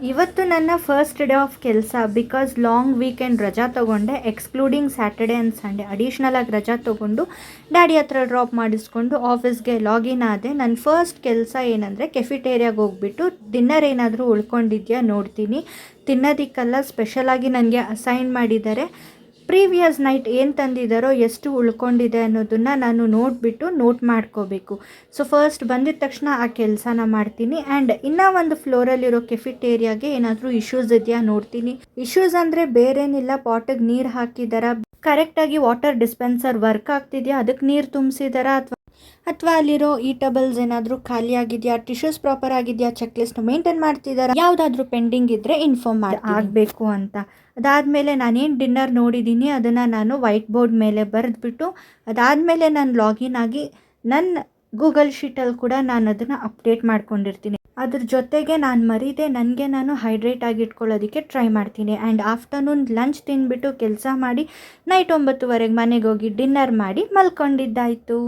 ಇವತ್ತು ನನ್ನ first day of ಕೆಲಸ. ಬಿಕಾಸ್ ಲಾಂಗ್ ವೀಕೆಂಡ್ ರಜಾ ತೊಗೊಂಡೆ, excluding Saturday and Sunday additional ಆಗಿ ರಜಾ ತೊಗೊಂಡು ಡ್ಯಾಡಿ ಹತ್ರ ಡ್ರಾಪ್ ಮಾಡಿಸ್ಕೊಂಡು ಆಫೀಸ್ಗೆ ಲಾಗಿನ್ ಆದೆ. ನನ್ನ ಫಸ್ಟ್ ಕೆಲಸ ಏನಂದರೆ ಕೆಫಿಟೇರಿಯಾಗೆ ಹೋಗ್ಬಿಟ್ಟು ಡಿನ್ನರ್ ಏನಾದರೂ ಉಳ್ಕೊಂಡಿದ್ಯಾ ನೋಡ್ತೀನಿ. ತಿನ್ನೋದಕ್ಕೆಲ್ಲ ಸ್ಪೆಷಲಾಗಿ ನನಗೆ ಅಸೈನ್ ಮಾಡಿದ್ದಾರೆ. ಪ್ರೀವಿಯಸ್ ನೈಟ್ ಏನು ತಂದಿದ್ದಾರೋ ಎಷ್ಟು ಉಳ್ಕೊಂಡಿದೆ ಅನ್ನೋದನ್ನು ನಾನು ನೋಡಿಬಿಟ್ಟು ನೋಟ್ ಮಾಡ್ಕೋಬೇಕು. ಸೊ ಫಸ್ಟ್ ಬಂದಿದ ತಕ್ಷಣ ಆ ಕೆಲಸನ ಮಾಡ್ತೀನಿ. ಆ್ಯಂಡ್ ಇನ್ನೂ ಒಂದು ಫ್ಲೋರಲ್ಲಿರೋ ಕೆಫಿಟೇರಿಯಾಗೆ ಏನಾದರೂ ಇಶ್ಯೂಸ್ ಇದೆಯಾ ನೋಡ್ತೀನಿ. ಇಶ್ಯೂಸ್ ಅಂದರೆ ಬೇರೇನಿಲ್ಲ, ಪಾಟಿಗೆ ನೀರು ಹಾಕಿದಾರ, ಕರೆಕ್ಟಾಗಿ ವಾಟರ್ ಡಿಸ್ಪೆನ್ಸರ್ ವರ್ಕ್ ಆಗ್ತಿದೆಯಾ, ಅದಕ್ಕೆ ನೀರು ತುಂಬಿಸಿದಾರ, ಅಥವಾ ಅಲ್ಲಿರೋ ಈಟಬಲ್ಸ್ ಏನಾದರೂ ಖಾಲಿ ಆಗಿದೆಯಾ, ಟಿಶ್ಯೂಸ್ ಪ್ರಾಪರ್ ಆಗಿದೆಯಾ, ಚೆಕ್ ಲಿಸ್ಟ್ ಮೇಂಟೈನ್ ಮಾಡ್ತಿದ್ದಾರೆ, ಯಾವುದಾದ್ರೂ ಪೆಂಡಿಂಗ್ ಇದ್ದರೆ ಇನ್ಫಾರ್ಮ್ ಆಗಬೇಕು ಅಂತ. ಅದಾದಮೇಲೆ ನಾನೇನು ಡಿನ್ನರ್ ನೋಡಿದ್ದೀನಿ ಅದನ್ನು ನಾನು ವೈಟ್ ಬೋರ್ಡ್ ಮೇಲೆ ಬರೆದ್ಬಿಟ್ಟು ಅದಾದಮೇಲೆ ನಾನು ಲಾಗಿನ್ ಆಗಿ ನನ್ನ ಗೂಗಲ್ ಶೀಟಲ್ಲಿ ಕೂಡ ನಾನು ಅದನ್ನು ಅಪ್ಡೇಟ್ ಮಾಡ್ಕೊಂಡಿರ್ತೀನಿ. ಅದ್ರ ಜೊತೆಗೆ ನಾನು ಮರೀದೆ ನನಗೆ ನಾನು ಹೈಡ್ರೇಟ್ ಆಗಿ ಇಟ್ಕೊಳ್ಳೋದಕ್ಕೆ ಟ್ರೈ ಮಾಡ್ತೀನಿ. ಆ್ಯಂಡ್ ಆಫ್ಟರ್ನೂನ್ ಲಂಚ್ ತಿಂದುಬಿಟ್ಟು ಕೆಲಸ ಮಾಡಿ ನೈಟ್ 9:30 ಮನೆಗೆ ಹೋಗಿ ಡಿನ್ನರ್ ಮಾಡಿ ಮಲ್ಕೊಂಡಿದ್ದಾಯಿತು.